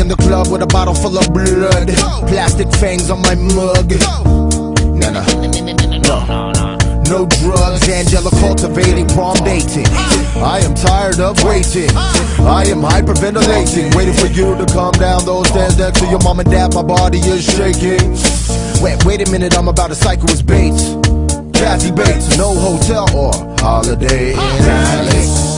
the club with a bottle full of blood, plastic fangs on my mug. No drugs, Angela cultivating, prom dating. I am tired of waiting. I am hyperventilating, waiting for you to calm down. Those stairs next to your mom and dad, my body is shaking. Wait a minute, I'm about to cycle with Bates. Kathy Bates, no hotel or holiday in LA.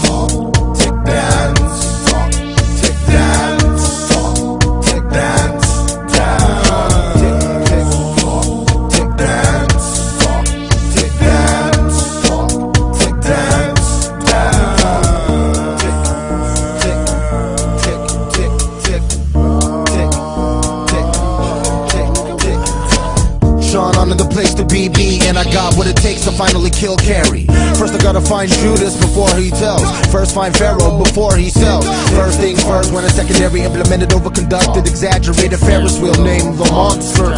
On to the place to be me, and I got what it takes to finally kill Carrie. First I gotta find Judas before he tells. First find Pharaoh before he sells. First things first, when a secondary implemented, overconducted, exaggerated Ferris wheel named the monster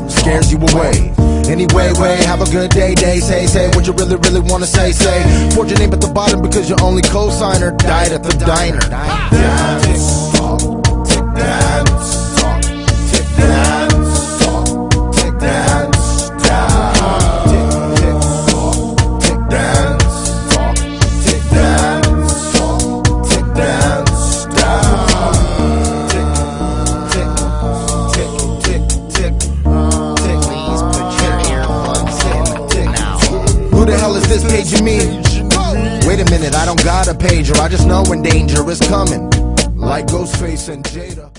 scares you away. Anyway, have a good day, say what you really wanna say. Forge your name at the bottom because your only co-signer died at the diner. Who the hell is this paging me? Wait a minute, I don't got a pager, I just know when danger is coming. Like Ghostface and Jada.